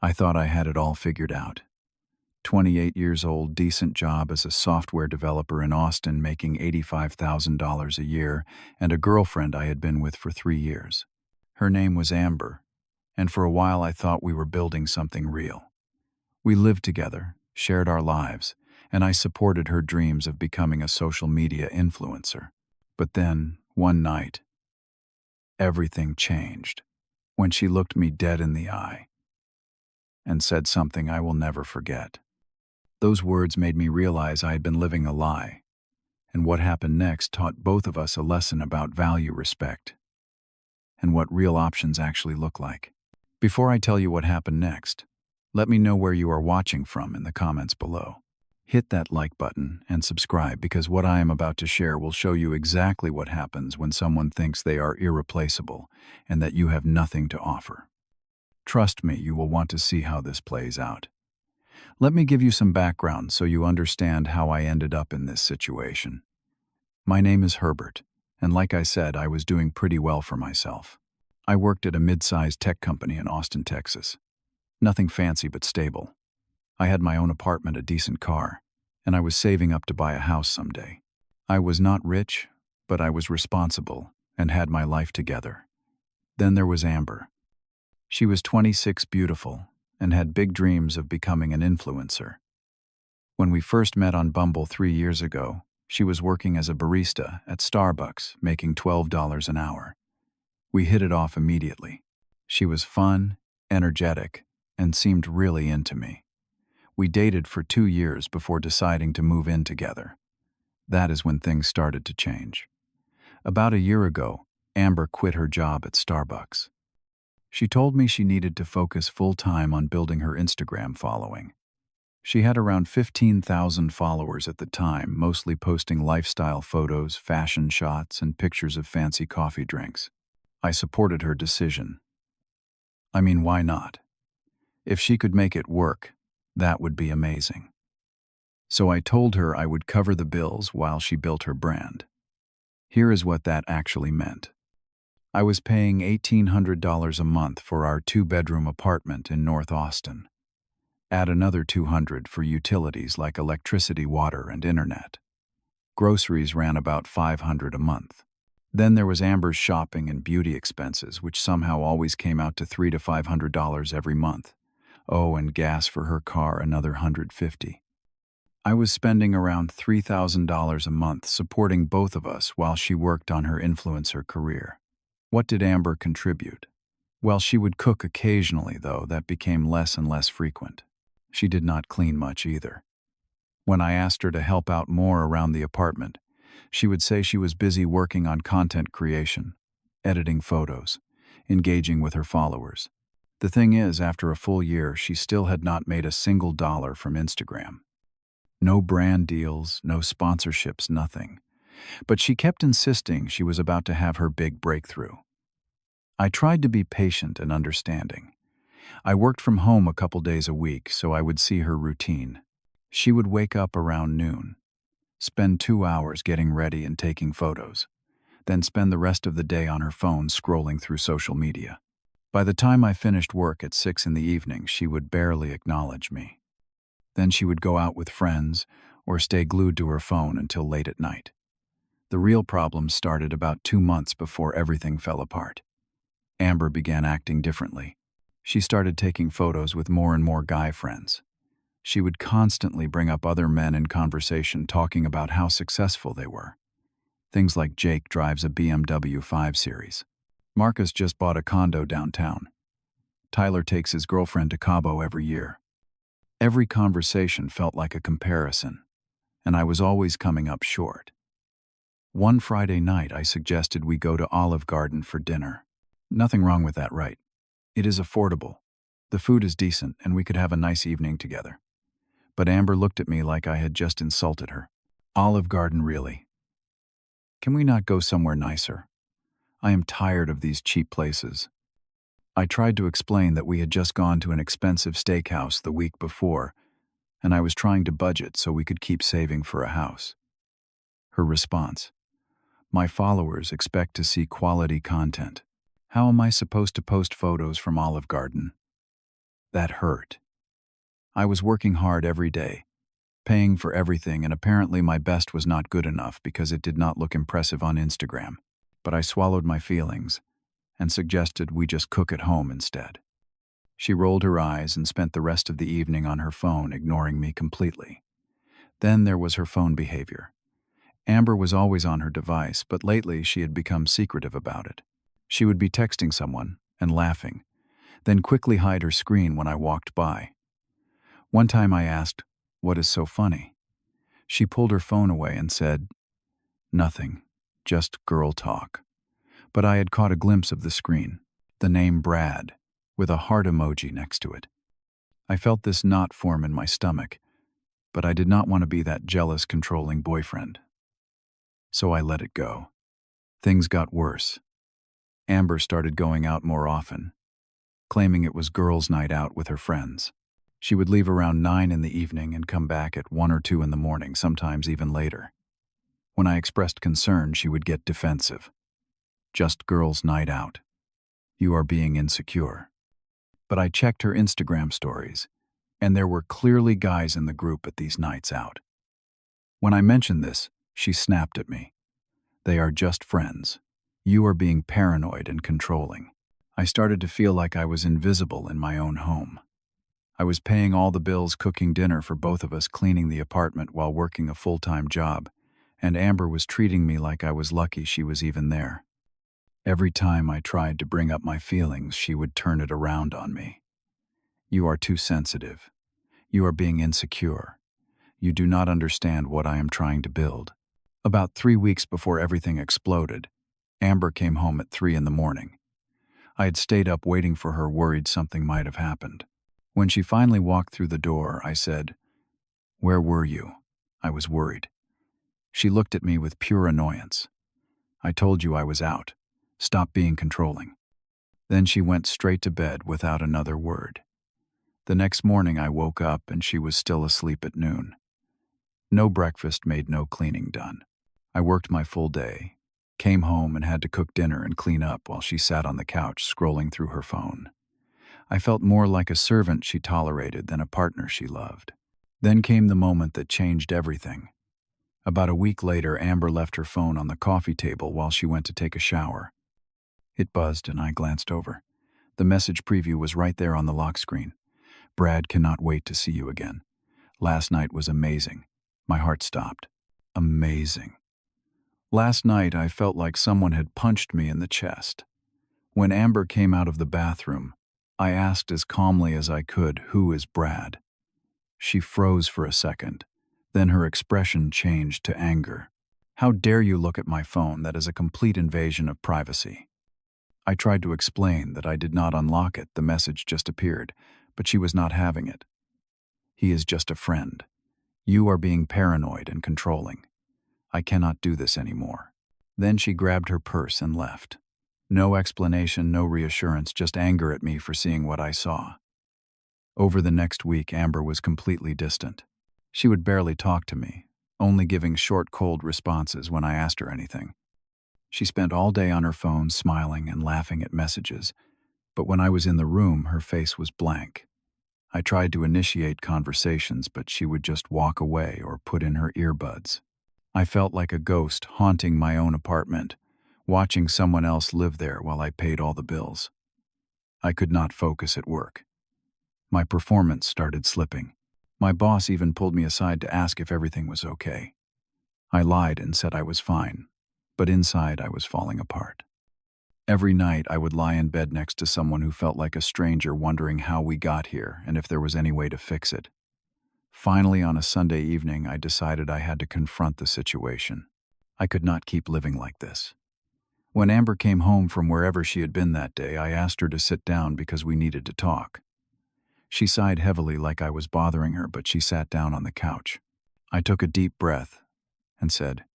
I thought I had it all figured out. 28 years old, decent job as a software developer in Austin, making $85,000 a year, and a girlfriend I had been with for 3 years. Her name was Amber, and for a while I thought we were building something real. We lived together, shared our lives, and I supported her dreams of becoming a social media influencer. But then, one night, everything changed when she looked me dead in the eye and said something I will never forget. Those words made me realize I had been living a lie, and what happened next taught both of us a lesson about value, respect, and what real options actually look like. Before I tell you what happened next, let me know where you are watching from in the comments below. Hit that like button and subscribe, because what I am about to share will show you exactly what happens when someone thinks they are irreplaceable and that you have nothing to offer. Trust me, you will want to see how this plays out. Let me give you some background so you understand how I ended up in this situation. My name is Herbert, and like I said, I was doing pretty well for myself. I worked at a mid-sized tech company in Austin, Texas. Nothing fancy but stable. I had my own apartment, a decent car, and I was saving up to buy a house someday. I was not rich, but I was responsible and had my life together. Then there was Amber. She was 26, beautiful, and had big dreams of becoming an influencer. When we first met on Bumble 3 years ago, she was working as a barista at Starbucks, making $12 an hour. We hit it off immediately. She was fun, energetic, and seemed really into me. We dated for 2 years before deciding to move in together. That is when things started to change. About a year ago, Amber quit her job at Starbucks. She told me she needed to focus full-time on building her Instagram following. She had around 15,000 followers at the time, mostly posting lifestyle photos, fashion shots, and pictures of fancy coffee drinks. I supported her decision. I mean, why not? If she could make it work, that would be amazing. So I told her I would cover the bills while she built her brand. Here is what that actually meant. I was paying $1,800 a month for our 2-bedroom apartment in North Austin. Add another $200 for utilities like electricity, water, and internet. Groceries ran about $500 a month. Then there was Amber's shopping and beauty expenses, which somehow always came out to $300 to $500 every month. Oh, and gas for her car, another $150. I was spending around $3,000 a month supporting both of us while she worked on her influencer career. What did Amber contribute? Well, she would cook occasionally, though that became less and less frequent. She did not clean much either. When I asked her to help out more around the apartment, she would say she was busy working on content creation, editing photos, engaging with her followers. The thing is, after a full year, she still had not made a single dollar from Instagram. No brand deals, no sponsorships, nothing. But she kept insisting she was about to have her big breakthrough. I tried to be patient and understanding. I worked from home a couple days a week, so I would see her routine. She would wake up around noon, spend 2 hours getting ready and taking photos, then spend the rest of the day on her phone scrolling through social media. By the time I finished work at 6 in the evening, she would barely acknowledge me. Then she would go out with friends or stay glued to her phone until late at night. The real problem started about 2 months before everything fell apart. Amber began acting differently. She started taking photos with more and more guy friends. She would constantly bring up other men in conversation, talking about how successful they were. Things like Jake drives a BMW 5 Series. Marcus just bought a condo downtown. Tyler takes his girlfriend to Cabo every year. Every conversation felt like a comparison, and I was always coming up short. One Friday night, I suggested we go to Olive Garden for dinner. Nothing wrong with that, right? It is affordable. The food is decent, and we could have a nice evening together. But Amber looked at me like I had just insulted her. Olive Garden, really? Can we not go somewhere nicer? I am tired of these cheap places. I tried to explain that we had just gone to an expensive steakhouse the week before, and I was trying to budget so we could keep saving for a house. Her response: "My followers expect to see quality content. How am I supposed to post photos from Olive Garden?" That hurt. I was working hard every day, paying for everything, and apparently my best was not good enough because it did not look impressive on Instagram. But I swallowed my feelings and suggested we just cook at home instead. She rolled her eyes and spent the rest of the evening on her phone, ignoring me completely. Then there was her phone behavior. Amber was always on her device, but lately she had become secretive about it. She would be texting someone and laughing, then quickly hide her screen when I walked by. One time I asked, "What is so funny?" She pulled her phone away and said, "Nothing, just girl talk." But I had caught a glimpse of the screen, the name Brad, with a heart emoji next to it. I felt this knot form in my stomach, but I did not want to be that jealous, controlling boyfriend. So I let it go. Things got worse. Amber started going out more often, claiming it was girls' night out with her friends. She would leave around 9 in the evening and come back at 1 or 2 in the morning, sometimes even later. When I expressed concern, she would get defensive. "Just girls' night out. You are being insecure." But I checked her Instagram stories, and there were clearly guys in the group at these nights out. When I mentioned this, she snapped at me. "They are just friends. You are being paranoid and controlling." I started to feel like I was invisible in my own home. I was paying all the bills, cooking dinner for both of us, cleaning the apartment while working a full-time job, and Amber was treating me like I was lucky she was even there. Every time I tried to bring up my feelings, she would turn it around on me. "You are too sensitive. You are being insecure. You do not understand what I am trying to build." About 3 weeks before everything exploded, Amber came home at 3 in the morning. I had stayed up waiting for her, worried something might have happened. When she finally walked through the door, I said, "Where were you?" I was worried. She looked at me with pure annoyance. "I told you I was out. Stop being controlling." Then she went straight to bed without another word. The next morning I woke up and she was still asleep at noon. No breakfast made, no cleaning done. I worked my full day, came home and had to cook dinner and clean up while she sat on the couch scrolling through her phone. I felt more like a servant she tolerated than a partner she loved. Then came the moment that changed everything. About a week later, Amber left her phone on the coffee table while she went to take a shower. It buzzed and I glanced over. The message preview was right there on the lock screen. "Brad cannot wait to see you again. Last night was amazing." My heart stopped. Amazing. Last night I felt like someone had punched me in the chest. When Amber came out of the bathroom, I asked as calmly as I could, "Who is Brad?" She froze for a second. Then her expression changed to anger. "How dare you look at my phone? That is a complete invasion of privacy." I tried to explain that I did not unlock it, the message just appeared, but she was not having it. "He is just a friend. You are being paranoid and controlling. I cannot do this anymore." Then she grabbed her purse and left. No explanation, no reassurance, just anger at me for seeing what I saw. Over the next week, Amber was completely distant. She would barely talk to me, only giving short, cold responses when I asked her anything. She spent all day on her phone, smiling and laughing at messages, but when I was in the room, her face was blank. I tried to initiate conversations, but she would just walk away or put in her earbuds. I felt like a ghost haunting my own apartment, watching someone else live there while I paid all the bills. I could not focus at work. My performance started slipping. My boss even pulled me aside to ask if everything was okay. I lied and said I was fine, but inside I was falling apart. Every night I would lie in bed next to someone who felt like a stranger, wondering how we got here and if there was any way to fix it. Finally, on a Sunday evening, I decided I had to confront the situation. I could not keep living like this. When Amber came home from wherever she had been that day, I asked her to sit down because we needed to talk. She sighed heavily like I was bothering her, but she sat down on the couch. I took a deep breath and said,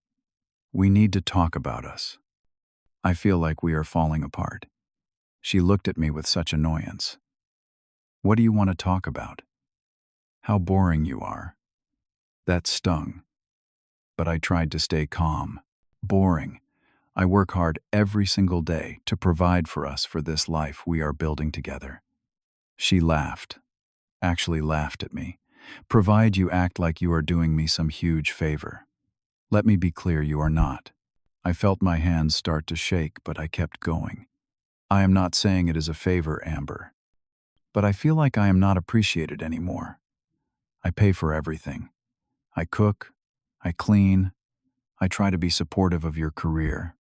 "We need to talk about us. I feel like we are falling apart." She looked at me with such annoyance. "What do you want to talk about?" "How boring you are." That stung, but I tried to stay calm. "Boring. I work hard every single day to provide for us, for this life we are building together." She laughed. actually laughed at me. Provide you act like you are doing me some huge favor. Let me be clear, you are not. I felt my hands start to shake, but I kept going. I am not saying it is a favor, Amber. But I feel like I am not appreciated anymore. I pay for everything. I cook. I clean. I try to be supportive of your career.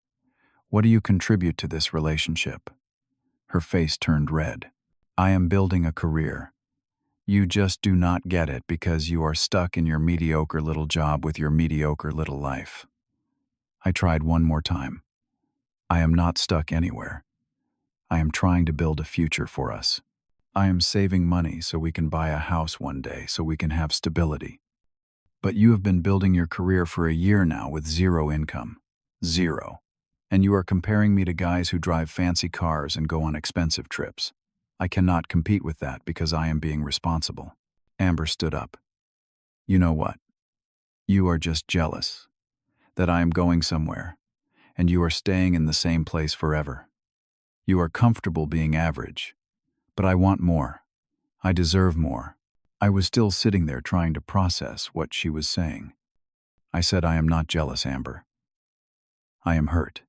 What do you contribute to this relationship? Her face turned red. I am building a career. You just do not get it because you are stuck in your mediocre little job with your mediocre little life. I tried one more time. I am not stuck anywhere. I am trying to build a future for us. I am saving money so we can buy a house one day so we can have stability. But you have been building your career for a year now with zero income. Zero. And you are comparing me to guys who drive fancy cars and go on expensive trips. I cannot compete with that because I am being responsible. Amber stood up. You know what? You are just jealous that I am going somewhere, and you are staying in the same place forever. You are comfortable being average, but I want more. I deserve more. I was still sitting there trying to process what she was saying. I said, I am not jealous, Amber. I am hurt.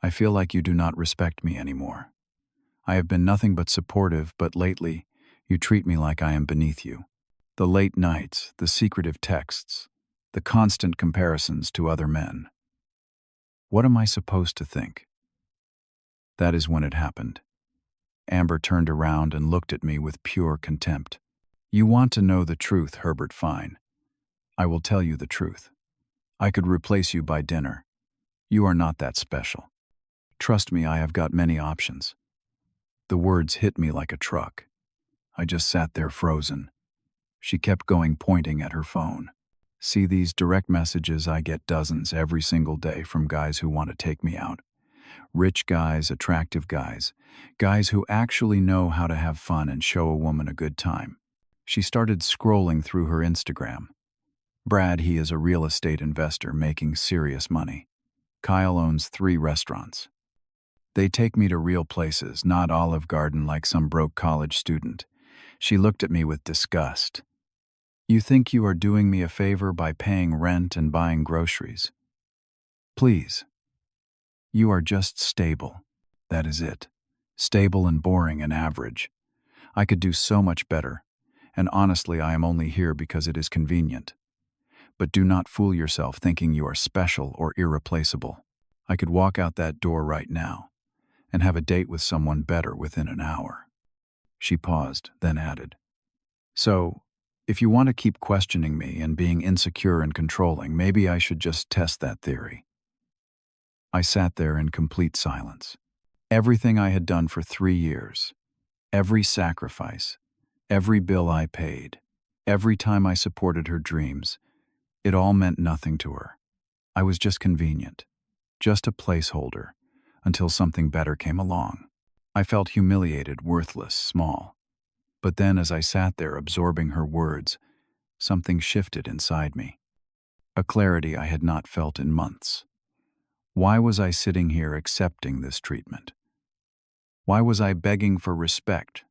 I feel like you do not respect me anymore. I have been nothing but supportive, but lately, you treat me like I am beneath you. The late nights, the secretive texts, the constant comparisons to other men. What am I supposed to think? That is when it happened. Amber turned around and looked at me with pure contempt. You want to know the truth, Herbert? Fine. I will tell you the truth. I could replace you by dinner. You are not that special. Trust me, I have got many options. The words hit me like a truck. I just sat there frozen. She kept going, pointing at her phone. See these direct messages? I get dozens every single day from guys who want to take me out. Rich guys, attractive guys, guys who actually know how to have fun and show a woman a good time. She started scrolling through her Instagram. Brad, he is a real estate investor making serious money. Kyle owns 3 restaurants. They take me to real places, not Olive Garden like some broke college student. She looked at me with disgust. You think you are doing me a favor by paying rent and buying groceries? Please. You are just stable. That is it. Stable and boring and average. I could do so much better, and honestly I am only here because it is convenient. But do not fool yourself thinking you are special or irreplaceable. I could walk out that door right now and have a date with someone better within an hour. She paused, then added, So, if you want to keep questioning me and being insecure and controlling, maybe I should just test that theory. I sat there in complete silence. Everything I had done for 3 years, every sacrifice, every bill I paid, every time I supported her dreams, it all meant nothing to her. I was just convenient, just a placeholder, until something better came along. I felt humiliated, worthless, small. But then as I sat there absorbing her words, something shifted inside me. A clarity I had not felt in months. Why was I sitting here accepting this treatment? Why was I begging for respect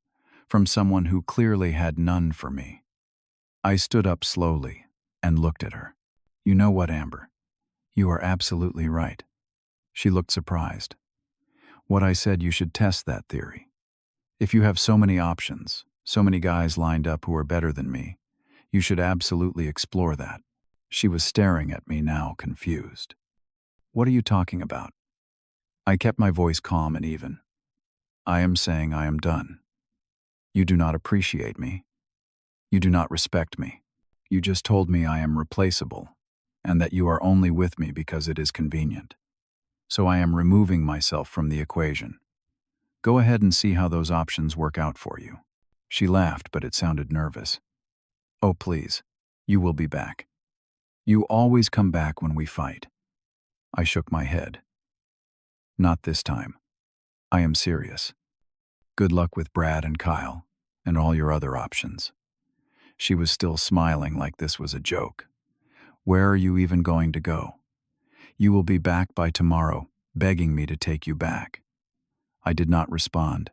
from someone who clearly had none for me? I stood up slowly and looked at her. You know what, Amber? You are absolutely right. She looked surprised. What I said, you should test that theory. If you have so many options, so many guys lined up who are better than me, you should absolutely explore that. She was staring at me now, confused. What are you talking about? I kept my voice calm and even. I am saying I am done. You do not appreciate me. You do not respect me. You just told me I am replaceable, and that you are only with me because it is convenient. So I am removing myself from the equation. Go ahead and see how those options work out for you. She laughed, but it sounded nervous. Oh, please. You will be back. You always come back when we fight. I shook my head. Not this time. I am serious. Good luck with Brad and Kyle, and all your other options. She was still smiling like this was a joke. Where are you even going to go? You will be back by tomorrow, begging me to take you back. I did not respond.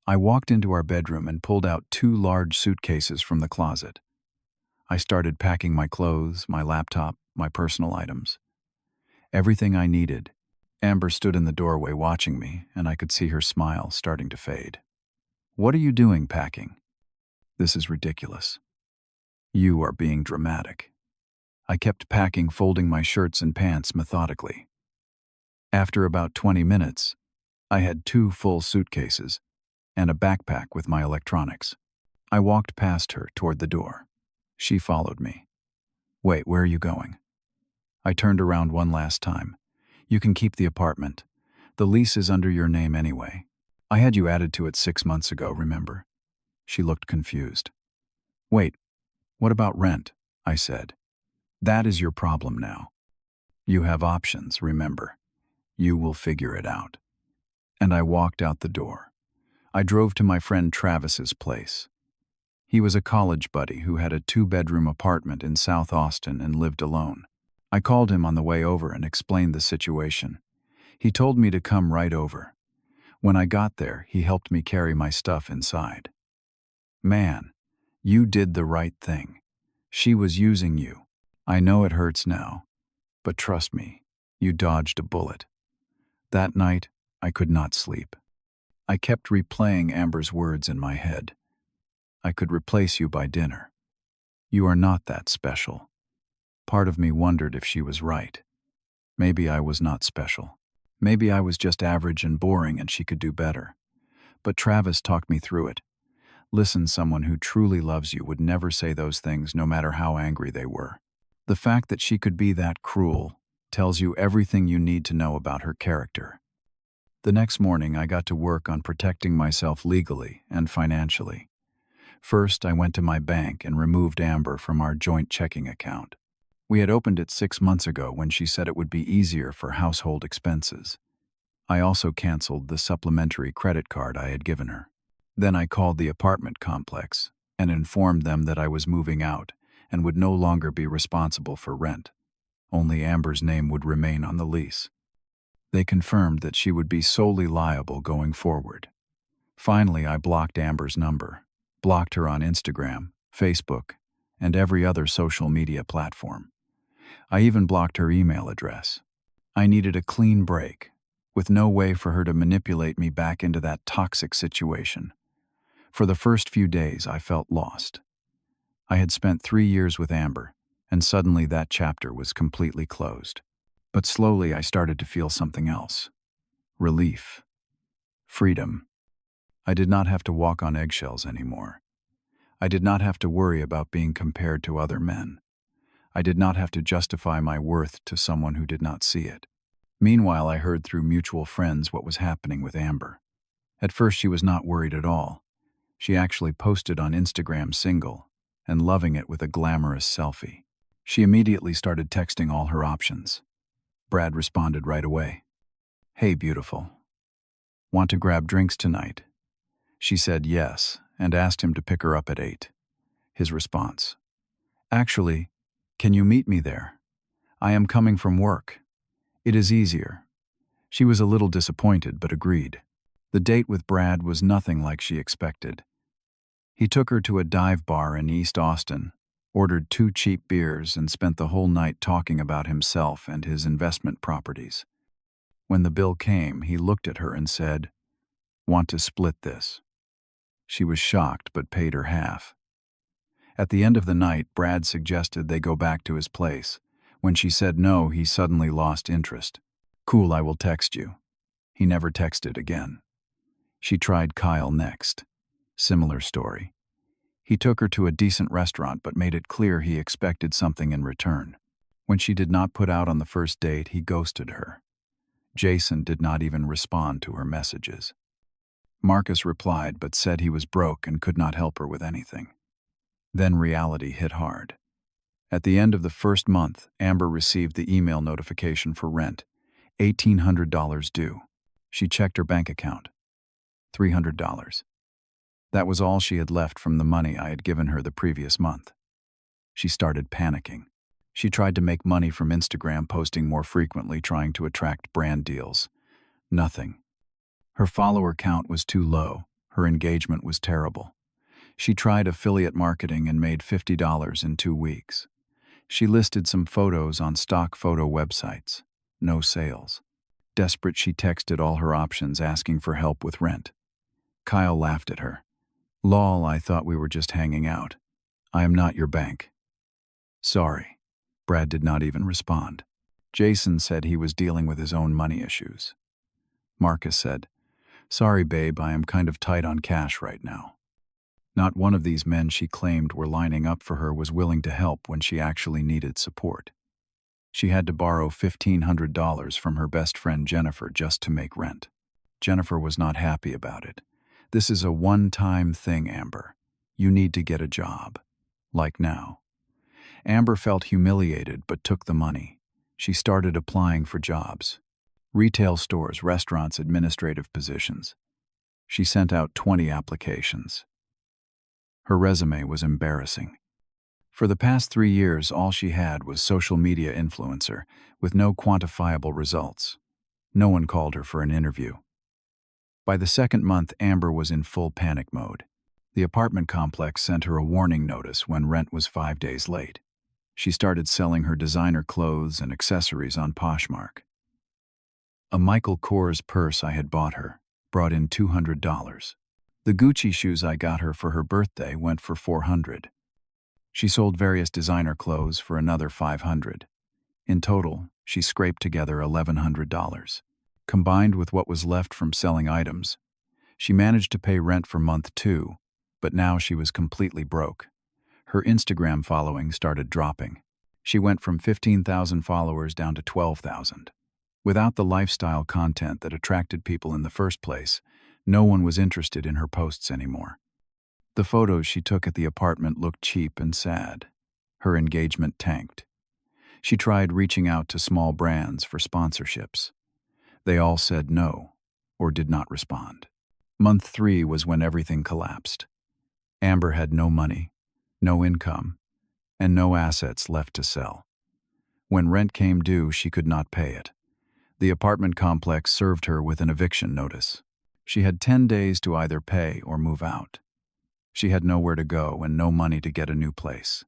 I walked into our bedroom and pulled out 2 large suitcases from the closet. I started packing my clothes, my laptop, my personal items. Everything I needed. Amber stood in the doorway watching me, and I could see her smile starting to fade. "What are you doing packing? This is ridiculous. You are being dramatic." I kept packing, folding my shirts and pants methodically. After about 20 minutes, I had 2 full suitcases and a backpack with my electronics. I walked past her toward the door. She followed me. "Wait, where are you going?" I turned around one last time. "You can keep the apartment. The lease is under your name anyway. I had you added to it 6 months ago, remember?" She looked confused. "Wait, what about rent?" I said. "That is your problem now. You have options, remember. You will figure it out." And I walked out the door. I drove to my friend Travis's place. He was a college buddy who had a 2-bedroom apartment in South Austin and lived alone. I called him on the way over and explained the situation. He told me to come right over. When I got there, he helped me carry my stuff inside. "Man, you did the right thing. She was using you. I know it hurts now, but trust me, you dodged a bullet." That night, I could not sleep. I kept replaying Amber's words in my head. "I could replace you by dinner. You are not that special." Part of me wondered if she was right. Maybe I was not special. Maybe I was just average and boring and she could do better. But Travis talked me through it. Listen, someone who truly loves you would never say those things no matter how angry they were. The fact that she could be that cruel tells you everything you need to know about her character. The next morning, I got to work on protecting myself legally and financially. First, I went to my bank and removed Amber from our joint checking account. We had opened it 6 months ago when she said it would be easier for household expenses. I also canceled the supplementary credit card I had given her. Then I called the apartment complex and informed them that I was moving out and would no longer be responsible for rent. Only Amber's name would remain on the lease. They confirmed that she would be solely liable going forward. Finally, I blocked Amber's number, blocked her on Instagram, Facebook, and every other social media platform. I even blocked her email address. I needed a clean break, with no way for her to manipulate me back into that toxic situation. For the first few days, I felt lost. I had spent 3 years with Amber, and suddenly that chapter was completely closed. But slowly I started to feel something else. Relief. Freedom. I did not have to walk on eggshells anymore. I did not have to worry about being compared to other men. I did not have to justify my worth to someone who did not see it. Meanwhile, I heard through mutual friends what was happening with Amber. At first, she was not worried at all. She actually posted on Instagram single and loving it with a glamorous selfie. She immediately started texting all her options. Brad responded right away. "Hey, beautiful. Want to grab drinks tonight?" She said yes and asked him to pick her up at 8. His response: "Actually, can you meet me there? I am coming from work. It is easier." She was a little disappointed but agreed. The date with Brad was nothing like she expected. He took her to a dive bar in East Austin, ordered 2 cheap beers, and spent the whole night talking about himself and his investment properties. When the bill came, he looked at her and said, "Want to split this?" She was shocked but paid her half. At the end of the night, Brad suggested they go back to his place. When she said no, he suddenly lost interest. "Cool, I will text you." He never texted again. She tried Kyle next. Similar story. He took her to a decent restaurant but made it clear he expected something in return. When she did not put out on the first date, he ghosted her. Jason did not even respond to her messages. Marcus replied but said he was broke and could not help her with anything. Then reality hit hard. At the end of the first month, Amber received the email notification for rent, $1,800 due. She checked her bank account. $300. That was all she had left from the money I had given her the previous month. She started panicking. She tried to make money from Instagram, posting more frequently, trying to attract brand deals. Nothing. Her follower count was too low, Her engagement was terrible. She tried affiliate marketing and made $50 in 2 weeks. She listed some photos on stock photo websites. No sales. Desperate, she texted all her options asking for help with rent. Kyle laughed at her. "Lol, I thought we were just hanging out. I am not your bank." "Sorry." Brad did not even respond. Jason said he was dealing with his own money issues. Marcus said, "Sorry, babe, I am kind of tight on cash right now." Not one of these men she claimed were lining up for her was willing to help when she actually needed support. She had to borrow $1,500 from her best friend Jennifer just to make rent. Jennifer was not happy about it. "This is a one-time thing, Amber. You need to get a job. Like now." Amber felt humiliated but took the money. She started applying for jobs. Retail stores, restaurants, administrative positions. She sent out 20 applications. Her resume was embarrassing. For the past 3 years, all she had was social media influencer, with no quantifiable results. No one called her for an interview. By the second month, Amber was in full panic mode. The apartment complex sent her a warning notice when rent was 5 days late. She started selling her designer clothes and accessories on Poshmark. A Michael Kors purse I had bought her brought in $200. The Gucci shoes I got her for her birthday went for $400. She sold various designer clothes for another $500. In total, she scraped together $1,100. Combined with what was left from selling items, she managed to pay rent for month 2, but now she was completely broke. Her Instagram following started dropping. She went from 15,000 followers down to 12,000. Without the lifestyle content that attracted people in the first place, no one was interested in her posts anymore. The photos she took at the apartment looked cheap and sad. Her engagement tanked. She tried reaching out to small brands for sponsorships. They all said no, or did not respond. Month 3 was when everything collapsed. Amber had no money, no income, and no assets left to sell. When rent came due, she could not pay it. The apartment complex served her with an eviction notice. She had 10 days to either pay or move out. She had nowhere to go and no money to get a new place.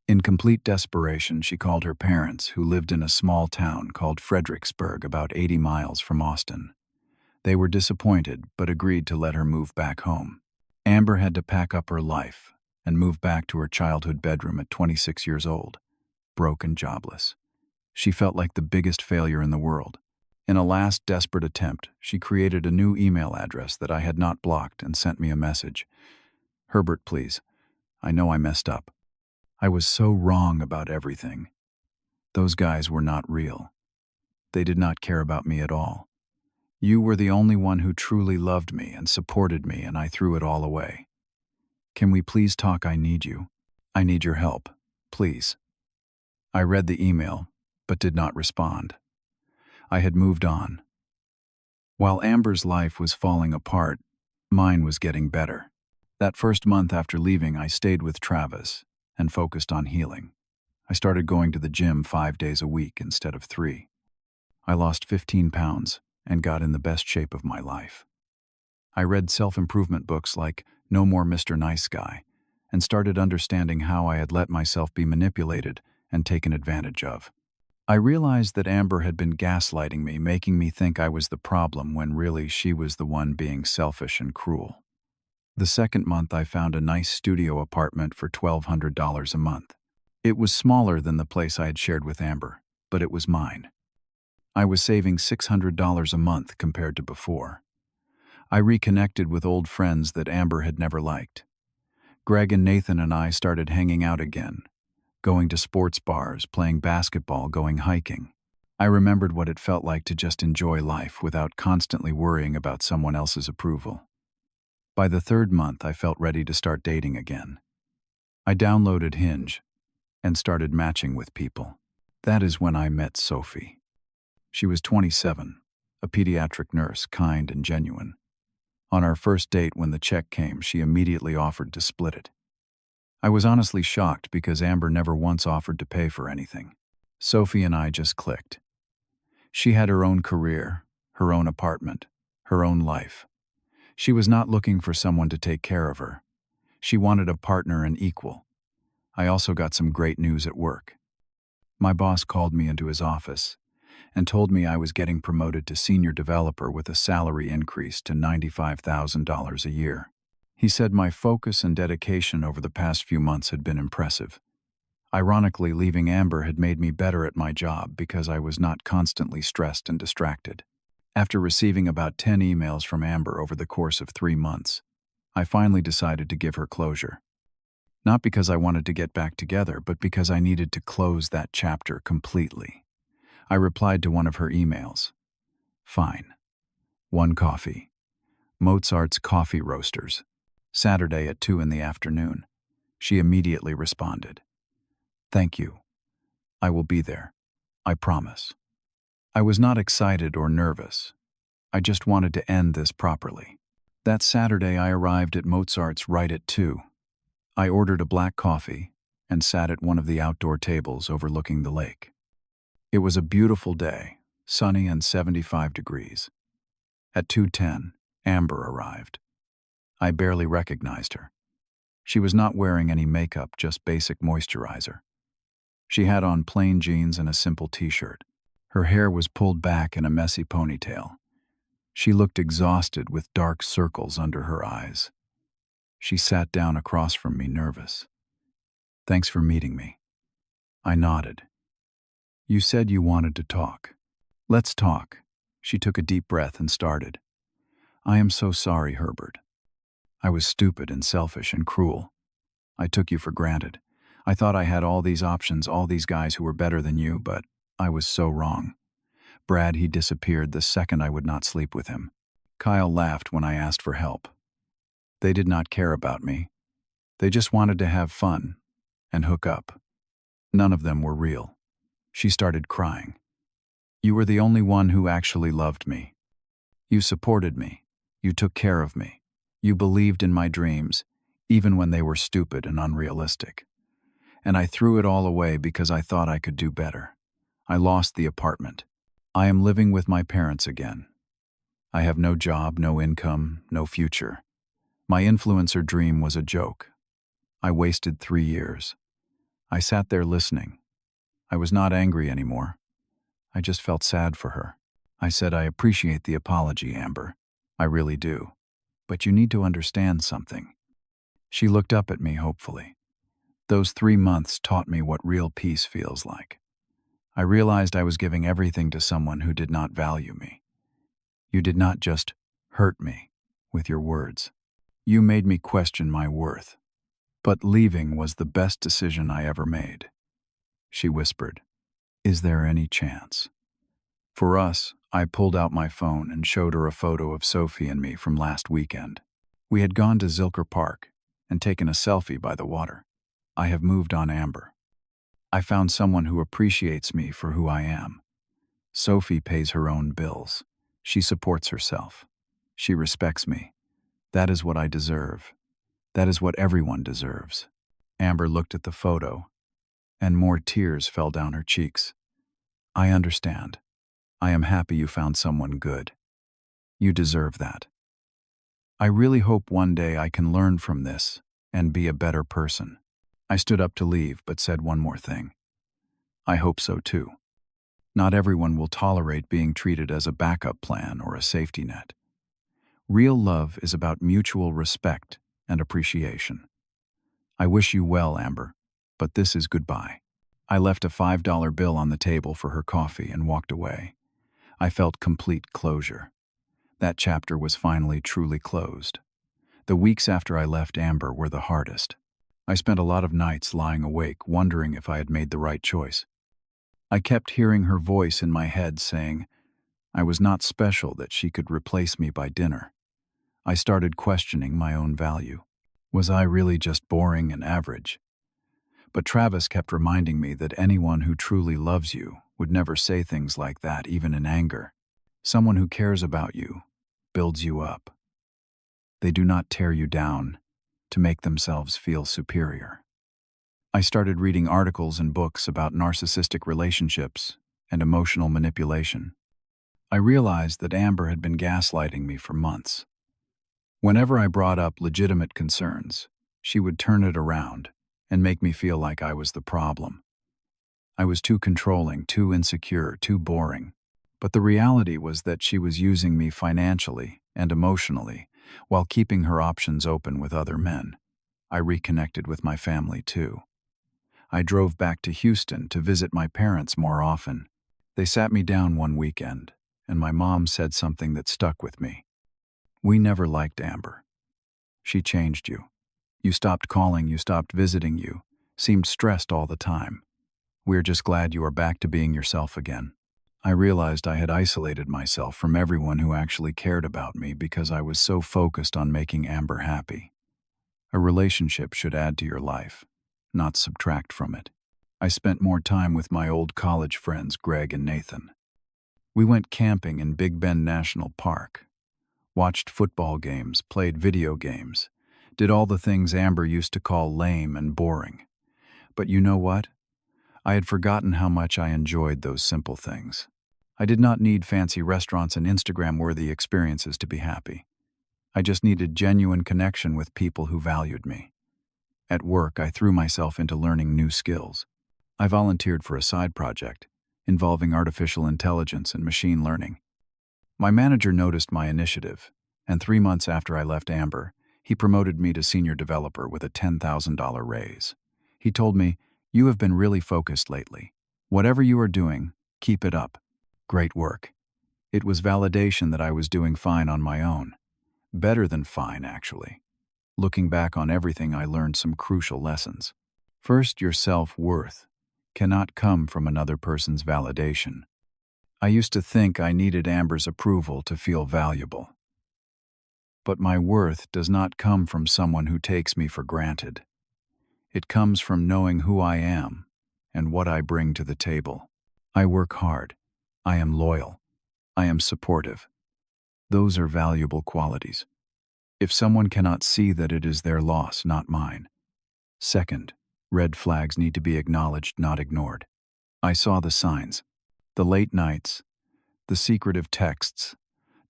In complete desperation, she called her parents, who lived in a small town called Fredericksburg, about 80 miles from Austin. They were disappointed, but agreed to let her move back home. Amber had to pack up her life and move back to her childhood bedroom at 26 years old, broke and jobless. She felt like the biggest failure in the world. In a last desperate attempt, she created a new email address that I had not blocked and sent me a message. "Herbert, please. I know I messed up. I was so wrong about everything. Those guys were not real. They did not care about me at all. You were the only one who truly loved me and supported me, and I threw it all away. Can we please talk? I need you. I need your help. Please." I read the email, but did not respond. I had moved on. While Amber's life was falling apart, mine was getting better. That first month after leaving, I stayed with Travis and focused on healing. I started going to the gym 5 days a week instead of 3. I lost 15 pounds and got in the best shape of my life. I read self-improvement books like No More Mr. Nice Guy and started understanding how I had let myself be manipulated and taken advantage of. I realized that Amber had been gaslighting me, making me think I was the problem when really she was the one being selfish and cruel. The second month, I found a nice studio apartment for $1,200 a month. It was smaller than the place I had shared with Amber, but it was mine. I was saving $600 a month compared to before. I reconnected with old friends that Amber had never liked. Greg and Nathan and I started hanging out again, going to sports bars, playing basketball, going hiking. I remembered what it felt like to just enjoy life without constantly worrying about someone else's approval. By the third month, I felt ready to start dating again. I downloaded Hinge and started matching with people. That is when I met Sophie. She was 27, a pediatric nurse, kind and genuine. On our first date, when the check came, she immediately offered to split it. I was honestly shocked because Amber never once offered to pay for anything. Sophie and I just clicked. She had her own career, her own apartment, her own life. She was not looking for someone to take care of her. She wanted a partner and equal. I also got some great news at work. My boss called me into his office and told me I was getting promoted to senior developer with a salary increase to $95,000 a year. He said my focus and dedication over the past few months had been impressive. Ironically, leaving Amber had made me better at my job because I was not constantly stressed and distracted. After receiving about 10 emails from Amber over the course of 3 months, I finally decided to give her closure. Not because I wanted to get back together, but because I needed to close that chapter completely. I replied to one of her emails. Fine. 1 coffee. Mozart's Coffee Roasters. Saturday at 2 in the afternoon. She immediately responded. Thank you. I will be there. I promise. I was not excited or nervous. I just wanted to end this properly. That Saturday I arrived at Mozart's right at 2. I ordered a black coffee and sat at one of the outdoor tables overlooking the lake. It was a beautiful day, sunny and 75 degrees. At 2:10, Amber arrived. I barely recognized her. She was not wearing any makeup, just basic moisturizer. She had on plain jeans and a simple t-shirt. Her hair was pulled back in a messy ponytail. She looked exhausted with dark circles under her eyes. She sat down across from me, nervous. Thanks for meeting me. I nodded. You said you wanted to talk. Let's talk. She took a deep breath and started. I am so sorry, Herbert. I was stupid and selfish and cruel. I took you for granted. I thought I had all these options, all these guys who were better than you, but I was so wrong. Brad, he disappeared the second I would not sleep with him. Kyle laughed when I asked for help. They did not care about me. They just wanted to have fun and hook up. None of them were real. She started crying. You were the only one who actually loved me. You supported me. You took care of me. You believed in my dreams, even when they were stupid and unrealistic. And I threw it all away because I thought I could do better. I lost the apartment. I am living with my parents again. I have no job, no income, no future. My influencer dream was a joke. I wasted 3 years. I sat there listening. I was not angry anymore. I just felt sad for her. I said, I appreciate the apology, Amber. I really do. But you need to understand something. She looked up at me hopefully. Those 3 months taught me what real peace feels like. I realized I was giving everything to someone who did not value me. You did not just hurt me with your words. You made me question my worth. But leaving was the best decision I ever made. She whispered, Is there any chance? For us, I pulled out my phone and showed her a photo of Sophie and me from last weekend. We had gone to Zilker Park and taken a selfie by the water. I have moved on, Amber. I found someone who appreciates me for who I am. Sophie pays her own bills. She supports herself. She respects me. That is what I deserve. That is what everyone deserves. Amber looked at the photo, and more tears fell down her cheeks. I understand. I am happy you found someone good. You deserve that. I really hope one day I can learn from this and be a better person. I stood up to leave, but said one more thing. I hope so too. Not everyone will tolerate being treated as a backup plan or a safety net. Real love is about mutual respect and appreciation. I wish you well, Amber, but this is goodbye. I left a $5 bill on the table for her coffee and walked away. I felt complete closure. That chapter was finally truly closed. The weeks after I left Amber were the hardest. I spent a lot of nights lying awake, wondering if I had made the right choice. I kept hearing her voice in my head saying, I was not special that she could replace me by dinner. I started questioning my own value. Was I really just boring and average? But Travis kept reminding me that anyone who truly loves you would never say things like that, even in anger. Someone who cares about you builds you up. They do not tear you down to make themselves feel superior. I started reading articles and books about narcissistic relationships and emotional manipulation. I realized that Amber had been gaslighting me for months. Whenever I brought up legitimate concerns, she would turn it around and make me feel like I was the problem. I was too controlling, too insecure, too boring. But the reality was that she was using me financially and emotionally while keeping her options open with other men. I reconnected with my family too. I drove back to Houston to visit my parents more often. They sat me down one weekend, and my mom said something that stuck with me. "We never liked Amber. She changed you. You stopped calling, you stopped visiting, you seemed stressed all the time. We're just glad you are back to being yourself again." I realized I had isolated myself from everyone who actually cared about me because I was so focused on making Amber happy. A relationship should add to your life, not subtract from it. I spent more time with my old college friends, Greg and Nathan. We went camping in Big Bend National Park, watched football games, played video games, did all the things Amber used to call lame and boring. But you know what? I had forgotten how much I enjoyed those simple things. I did not need fancy restaurants and Instagram-worthy experiences to be happy. I just needed genuine connection with people who valued me. At work, I threw myself into learning new skills. I volunteered for a side project involving artificial intelligence and machine learning. My manager noticed my initiative, and 3 months after I left Amber, he promoted me to senior developer with a $10,000 raise. He told me, "You have been really focused lately. Whatever you are doing, keep it up. Great work." It was validation that I was doing fine on my own. Better than fine, actually. Looking back on everything, I learned some crucial lessons. First, your self-worth cannot come from another person's validation. I used to think I needed Amber's approval to feel valuable. But my worth does not come from someone who takes me for granted. It comes from knowing who I am and what I bring to the table. I work hard. I am loyal. I am supportive. Those are valuable qualities. If someone cannot see that, it is their loss, not mine. Second, red flags need to be acknowledged, not ignored. I saw the signs. The late nights, the secretive texts,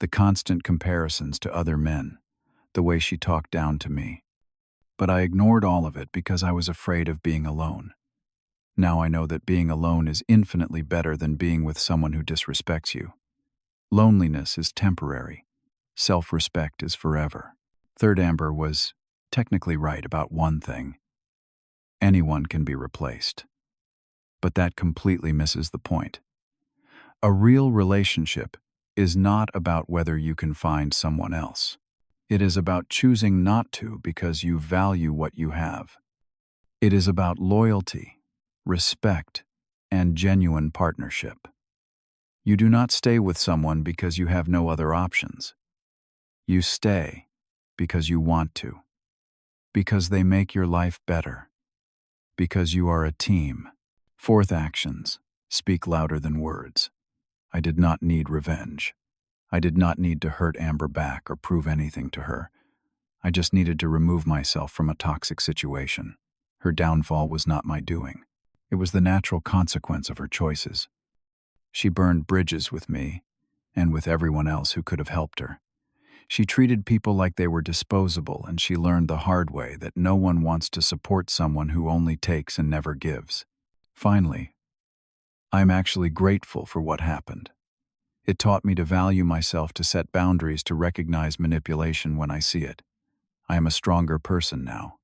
the constant comparisons to other men, the way she talked down to me. But I ignored all of it because I was afraid of being alone. Now I know that being alone is infinitely better than being with someone who disrespects you. Loneliness is temporary. Self-respect is forever. Third, Amber was technically right about one thing. Anyone can be replaced. But that completely misses the point. A real relationship is not about whether you can find someone else. It is about choosing not to because you value what you have. It is about loyalty, respect, and genuine partnership. You do not stay with someone because you have no other options. You stay because you want to, because they make your life better, because you are a team. Fourth, actions speak louder than words. I did not need revenge. I did not need to hurt Amber back or prove anything to her. I just needed to remove myself from a toxic situation. Her downfall was not my doing. It was the natural consequence of her choices. She burned bridges with me and with everyone else who could have helped her. She treated people like they were disposable, and she learned the hard way that no one wants to support someone who only takes and never gives. Finally, I'm actually grateful for what happened. It taught me to value myself, to set boundaries, to recognize manipulation when I see it. I am a stronger person now,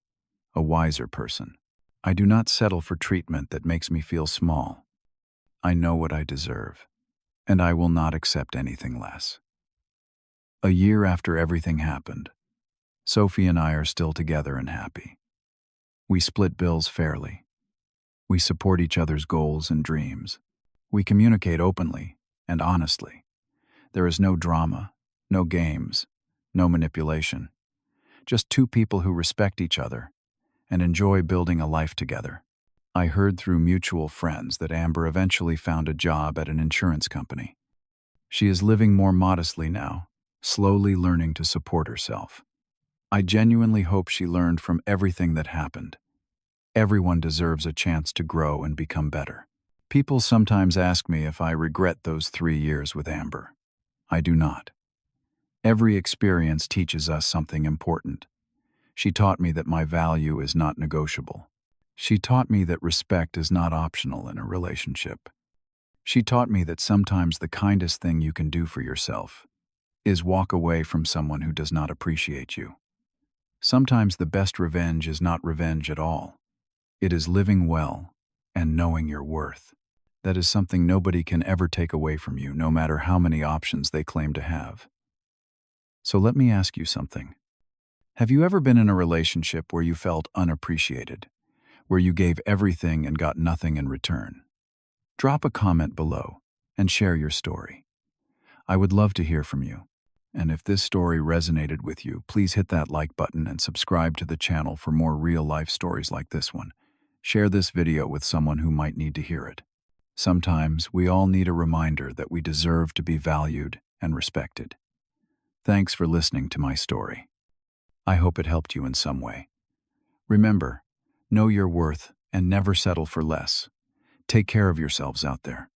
a wiser person. I do not settle for treatment that makes me feel small. I know what I deserve, and I will not accept anything less. A year after everything happened, Sophie and I are still together and happy. We split bills fairly. We support each other's goals and dreams. We communicate openly and honestly. There is no drama, no games, no manipulation. Just two people who respect each other and enjoy building a life together. I heard through mutual friends that Amber eventually found a job at an insurance company. She is living more modestly now, slowly learning to support herself. I genuinely hope she learned from everything that happened. Everyone deserves a chance to grow and become better. People sometimes ask me if I regret those 3 years with Amber. I do not. Every experience teaches us something important. She taught me that my value is not negotiable. She taught me that respect is not optional in a relationship. She taught me that sometimes the kindest thing you can do for yourself is walk away from someone who does not appreciate you. Sometimes the best revenge is not revenge at all. It is living well and knowing your worth. That is something nobody can ever take away from you, no matter how many options they claim to have. So let me ask you something. Have you ever been in a relationship where you felt unappreciated, where you gave everything and got nothing in return? Drop a comment below and share your story. I would love to hear from you. And if this story resonated with you, please hit that like button and subscribe to the channel for more real-life stories like this one. Share this video with someone who might need to hear it. Sometimes we all need a reminder that we deserve to be valued and respected. Thanks for listening to my story. I hope it helped you in some way. Remember, know your worth and never settle for less. Take care of yourselves out there.